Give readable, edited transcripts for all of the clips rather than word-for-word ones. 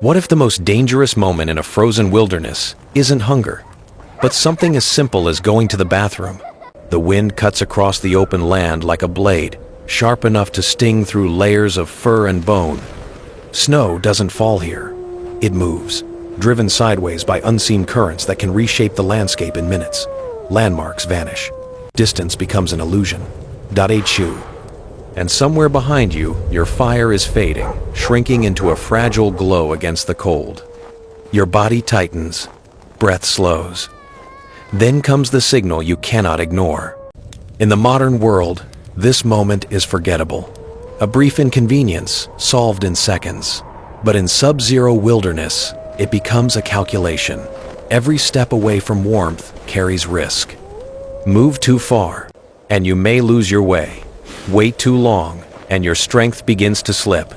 What if the most dangerous moment in a frozen wilderness isn't hunger, but something as simple as going to the bathroom? The wind cuts across the open land like a blade, sharp enough to sting through layers of fur and bone. Snow doesn't fall here. It moves, driven sideways by unseen currents that can reshape the landscape in minutes. Landmarks vanish. Distance becomes an illusion. HU. And somewhere behind you, your fire is fading, shrinking into a fragile glow against the cold. Your body tightens, breath slows. Then comes the signal you cannot ignore. In the modern world, this moment is forgettable. A brief inconvenience solved in seconds. But in sub-zero wilderness, it becomes a calculation. Every step away from warmth carries risk. Move too far, and you may lose your way. Wait too long, and your strength begins to slip.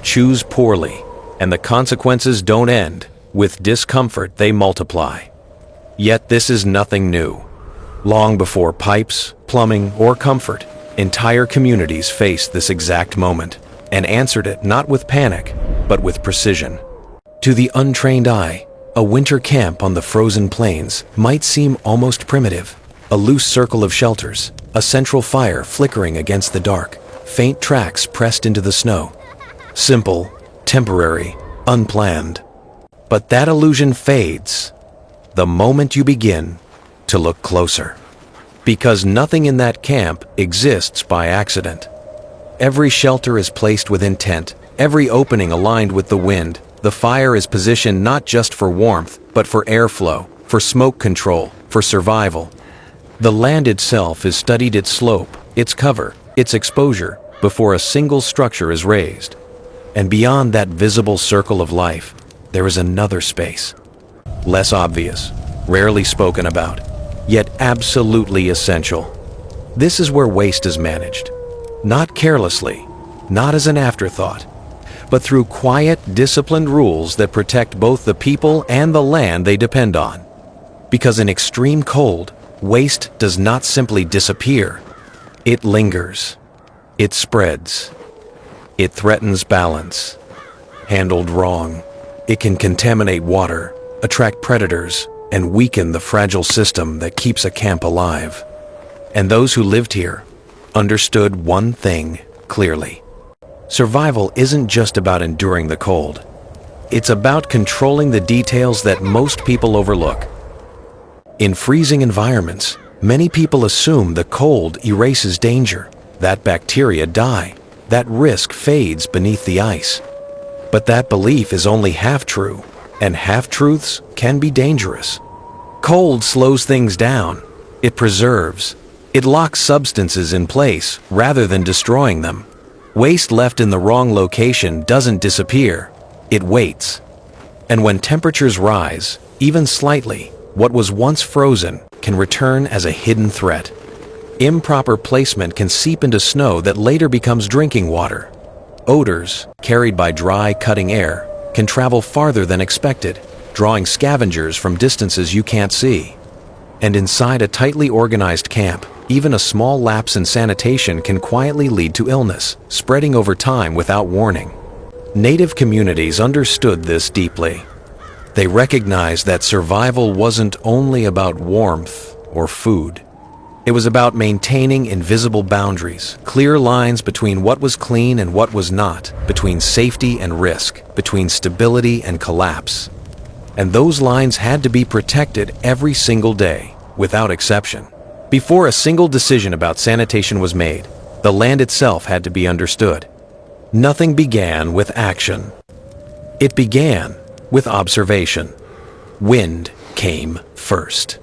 Choose poorly, and the consequences don't end. With discomfort, they multiply. Yet this is nothing new. Long before pipes, plumbing, or comfort, entire communities faced this exact moment and answered it not with panic, but with precision. To the untrained eye, a winter camp on the frozen plains might seem almost primitive. A loose circle of shelters, a central fire flickering against the dark, faint tracks pressed into the snow. Simple, temporary, unplanned. But that illusion fades the moment you begin to look closer. Because nothing in that camp exists by accident. Every shelter is placed with intent, every opening aligned with the wind. The fire is positioned not just for warmth, but for airflow, for smoke control, for survival. The land itself is studied, its slope, its cover, its exposure, before a single structure is raised. And beyond that visible circle of life, there is another space. Less obvious, rarely spoken about, yet absolutely essential. This is where waste is managed. Not carelessly, not as an afterthought, but through quiet, disciplined rules that protect both the people and the land they depend on. Because in extreme cold, waste does not simply disappear. It lingers. It spreads. It threatens balance. Handled wrong, it can contaminate water, attract predators, and weaken the fragile system that keeps a camp alive. And those who lived here understood one thing clearly. Survival isn't just about enduring the cold. It's about controlling the details that most people overlook. In freezing environments, many people assume the cold erases danger, that bacteria die, that risk fades beneath the ice. But that belief is only half true, and half-truths can be dangerous. Cold slows things down. It preserves. It locks substances in place rather than destroying them. Waste left in the wrong location doesn't disappear. It waits. And when temperatures rise, even slightly, what was once frozen can return as a hidden threat. Improper placement can seep into snow that later becomes drinking water. Odors, carried by dry, cutting air, can travel farther than expected, drawing scavengers from distances you can't see. And inside a tightly organized camp, even a small lapse in sanitation can quietly lead to illness, spreading over time without warning. Native communities understood this deeply. They recognized that survival wasn't only about warmth or food. It was about maintaining invisible boundaries, clear lines between what was clean and what was not, between safety and risk, between stability and collapse. And those lines had to be protected every single day, without exception. Before a single decision about sanitation was made, the land itself had to be understood. Nothing began with action. It began with observation. Wind came first.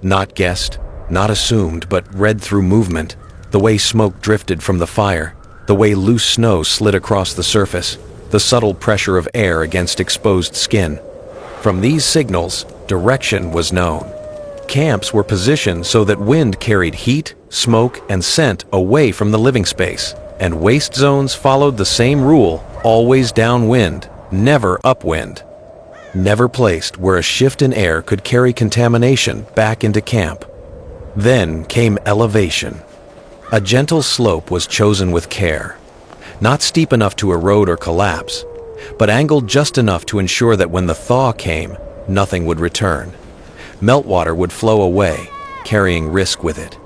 Not guessed, not assumed, but read through movement, the way smoke drifted from the fire, the way loose snow slid across the surface, the subtle pressure of air against exposed skin. From these signals, direction was known. Camps were positioned so that wind carried heat, smoke, and scent away from the living space, and waste zones followed the same rule, always downwind, never upwind. Never placed where a shift in air could carry contamination back into camp. Then came elevation. A gentle slope was chosen with care. Not steep enough to erode or collapse, but angled just enough to ensure that when the thaw came, nothing would return. Meltwater would flow away, carrying risk with it.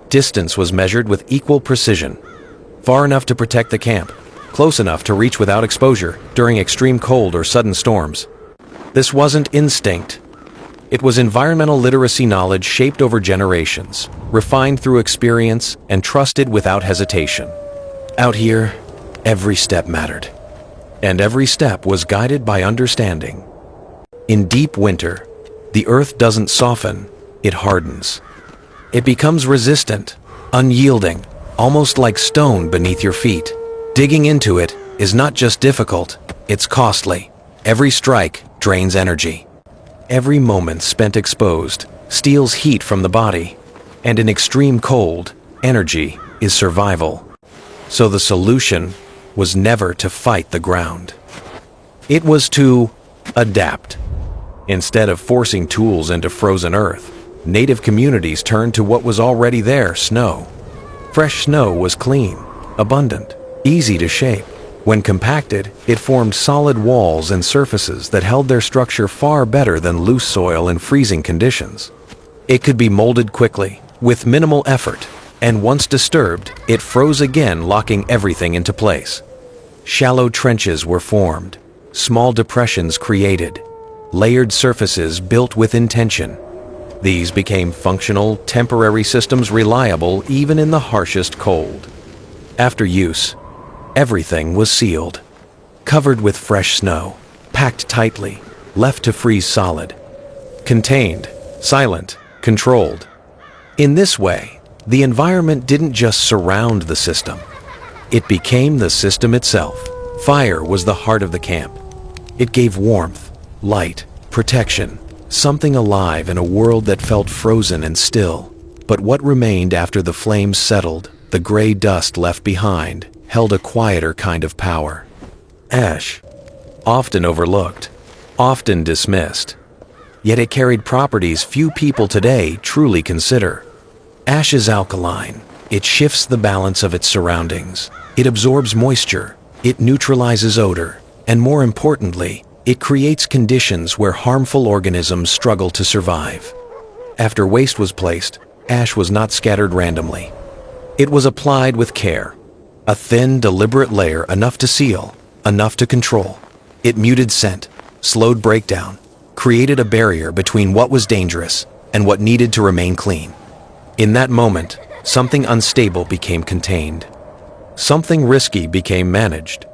Distance was measured with equal precision, far enough to protect the camp, close enough to reach without exposure during extreme cold or sudden storms. This wasn't instinct. It was environmental literacy knowledge shaped over generations, refined through experience, and trusted without hesitation. Out here, every step mattered, and every step was guided by understanding. In deep winter, the earth doesn't soften, it hardens. It becomes resistant, unyielding, almost like stone beneath your feet. Digging into it is not just difficult, it's costly. Every strike drains energy. Every moment spent exposed steals heat from the body, and in extreme cold, energy is survival. So the solution was never to fight the ground. It was to adapt. Instead of forcing tools into frozen earth, native communities turned to what was already there: snow. Fresh snow was clean, abundant, easy to shape. When compacted, it formed solid walls and surfaces that held their structure far better than loose soil in freezing conditions. It could be molded quickly, with minimal effort, and once disturbed, it froze again, locking everything into place. Shallow trenches were formed, small depressions created, layered surfaces built with intention. These became functional, temporary systems, reliable even in the harshest cold. After use, everything was sealed, covered with fresh snow, packed tightly, left to freeze solid. Contained, silent, controlled. In this way, the environment didn't just surround the system. It became the system itself. Fire was the heart of the camp. It gave warmth, light, protection, something alive in a world that felt frozen and still. But what remained after the flames settled, the gray dust left behind, held a quieter kind of power. Ash, often overlooked, often dismissed. Yet it carried properties few people today truly consider. Ash is alkaline. It shifts the balance of its surroundings. It absorbs moisture. It neutralizes odor. And more importantly, it creates conditions where harmful organisms struggle to survive. After waste was placed, ash was not scattered randomly. It was applied with care. A thin, deliberate layer, enough to seal, enough to control. It muted scent, slowed breakdown, created a barrier between what was dangerous and what needed to remain clean. In that moment, something unstable became contained. Something risky became managed.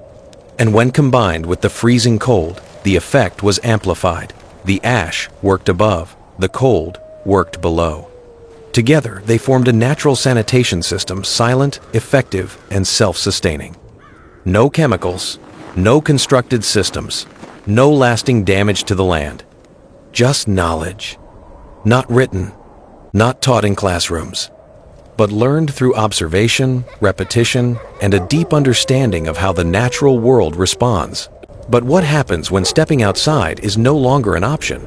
And when combined with the freezing cold, the effect was amplified. The ash worked above, the cold worked below. Together, they formed a natural sanitation system, silent, effective, and self-sustaining. No chemicals, no constructed systems, no lasting damage to the land. Just knowledge. Not written, not taught in classrooms, but learned through observation, repetition, and a deep understanding of how the natural world responds. But what happens when stepping outside is no longer an option?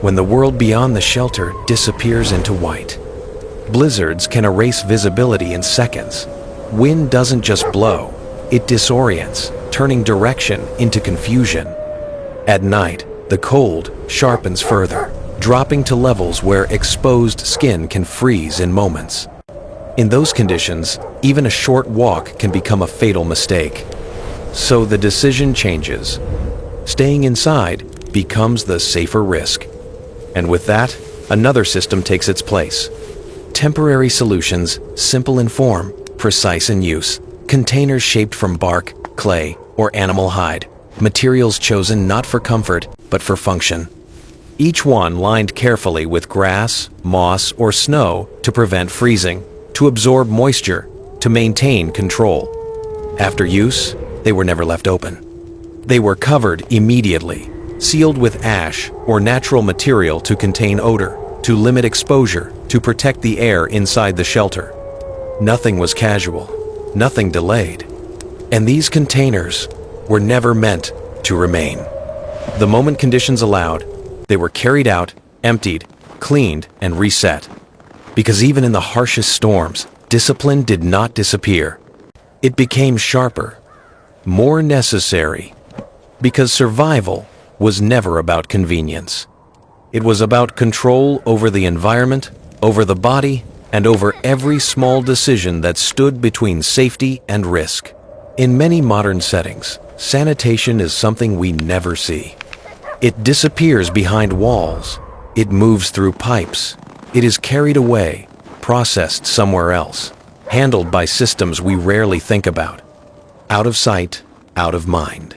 When the world beyond the shelter disappears into white. Blizzards can erase visibility in seconds. Wind doesn't just blow, it disorients, turning direction into confusion. At night, the cold sharpens further, dropping to levels where exposed skin can freeze in moments. In those conditions, even a short walk can become a fatal mistake. So the decision changes. Staying inside becomes the safer risk. And with that, another system takes its place. Temporary solutions, simple in form, precise in use. Containers shaped from bark, clay, or animal hide. Materials chosen not for comfort, but for function. Each one lined carefully with grass, moss, or snow to prevent freezing, to absorb moisture, to maintain control. After use, they were never left open. They were covered immediately, sealed with ash or natural material to contain odor, to limit exposure, to protect the air inside the shelter. Nothing was casual, nothing delayed. And these containers were never meant to remain. The moment conditions allowed, they were carried out, emptied, cleaned, and reset. Because even in the harshest storms, discipline did not disappear. It became sharper, more necessary, Because survival was never about convenience. It was about control over the environment, over the body, and over every small decision that stood between safety and risk. In many modern settings, sanitation is something we never see. It disappears behind walls. It moves through pipes. It is carried away, processed somewhere else, handled by systems we rarely think about. Out of sight, out of mind.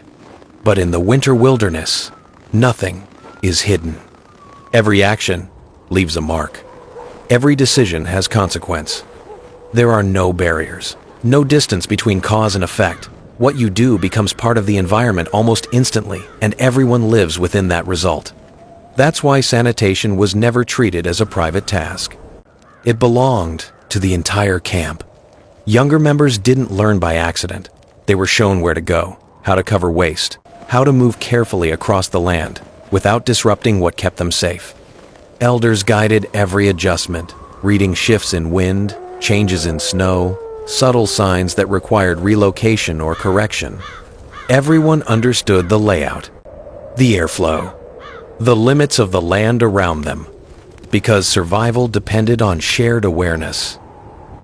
But in the winter wilderness, nothing is hidden. Every action leaves a mark. Every decision has consequence. There are no barriers, no distance between cause and effect. What you do becomes part of the environment almost instantly, and everyone lives within that result. That's why sanitation was never treated as a private task. It belonged to the entire camp. Younger members didn't learn by accident. They were shown where to go, how to cover waste, how to move carefully across the land without disrupting what kept them safe. Elders guided every adjustment, reading shifts in wind, changes in snow, subtle signs that required relocation or correction. Everyone understood the layout, the airflow, the limits of the land around them, because survival depended on shared awareness.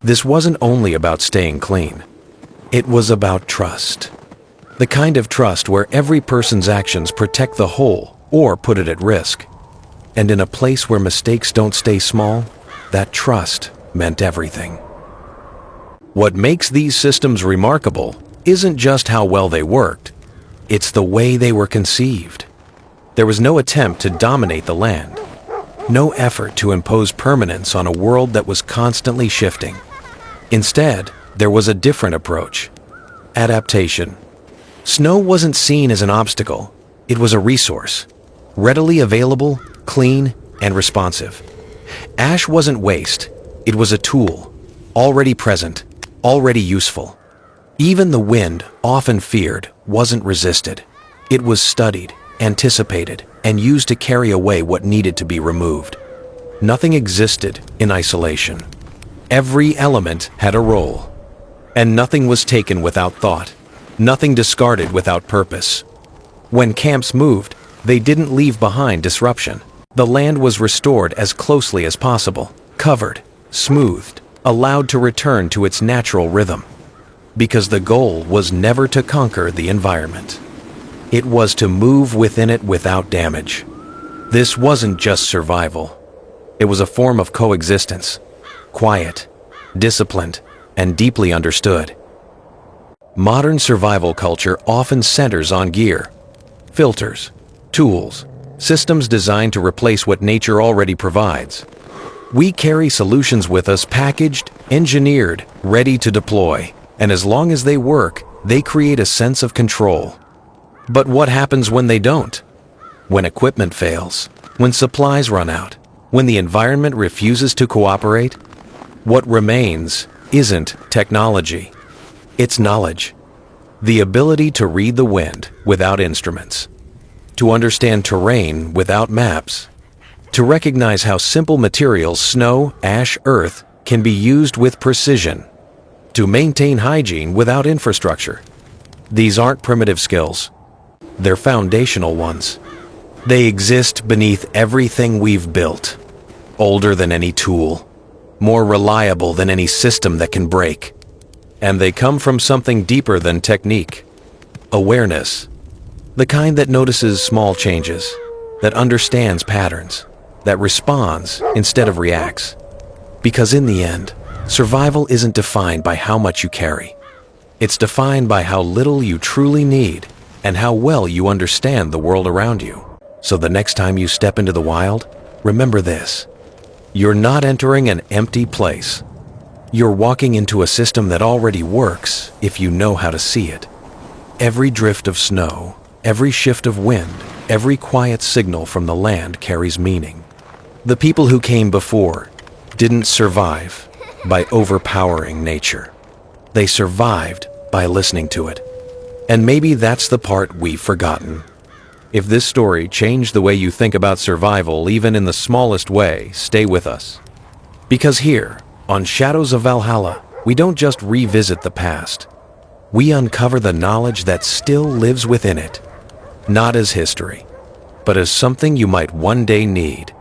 This wasn't only about staying clean. It was about trust. The kind of trust where every person's actions protect the whole or put it at risk. And in a place where mistakes don't stay small, that trust meant everything. What makes these systems remarkable isn't just how well they worked, it's the way they were conceived. There was no attempt to dominate the land, no effort to impose permanence on a world that was constantly shifting. Instead, there was a different approach: adaptation. Snow wasn't seen as an obstacle, it was a resource, readily available, clean, and responsive. Ash wasn't waste, it was a tool, already present, already useful. Even the wind, often feared, wasn't resisted. It was studied, anticipated, and used to carry away what needed to be removed. Nothing existed in isolation. Every element had a role, and nothing was taken without thought. Nothing discarded without purpose. When camps moved, they didn't leave behind disruption. The land was restored as closely as possible, covered, smoothed, allowed to return to its natural rhythm. Because the goal was never to conquer the environment. It was to move within it without damage. This wasn't just survival. It was a form of coexistence, quiet, disciplined, and deeply understood. Modern survival culture often centers on gear, filters, tools, systems designed to replace what nature already provides. We carry solutions with us packaged, engineered, ready to deploy, and as long as they work, they create a sense of control. But what happens when they don't? When equipment fails, when supplies run out, when the environment refuses to cooperate? What remains isn't technology. It's knowledge. The ability to read the wind without instruments, to understand terrain without maps, to recognize how simple materials, snow, ash, earth, can be used with precision, to maintain hygiene without infrastructure. These aren't primitive skills. They're foundational ones. They exist beneath everything we've built, older than any tool, more reliable than any system that can break. And they come from something deeper than technique: awareness. The kind that notices small changes, that understands patterns, that responds instead of reacts. Because in the end, survival isn't defined by how much you carry. It's defined by how little you truly need and how well you understand the world around you. So the next time you step into the wild, remember this: you're not entering an empty place. You're walking into a system that already works if you know how to see it. Every drift of snow, every shift of wind, every quiet signal from the land carries meaning. The people who came before didn't survive by overpowering nature. They survived by listening to it. And maybe that's the part we've forgotten. If this story changed the way you think about survival, even in the smallest way, stay with us. Because here, on Shadows of Valhalla, we don't just revisit the past. We uncover the knowledge that still lives within it. not as history, but as something you might one day need.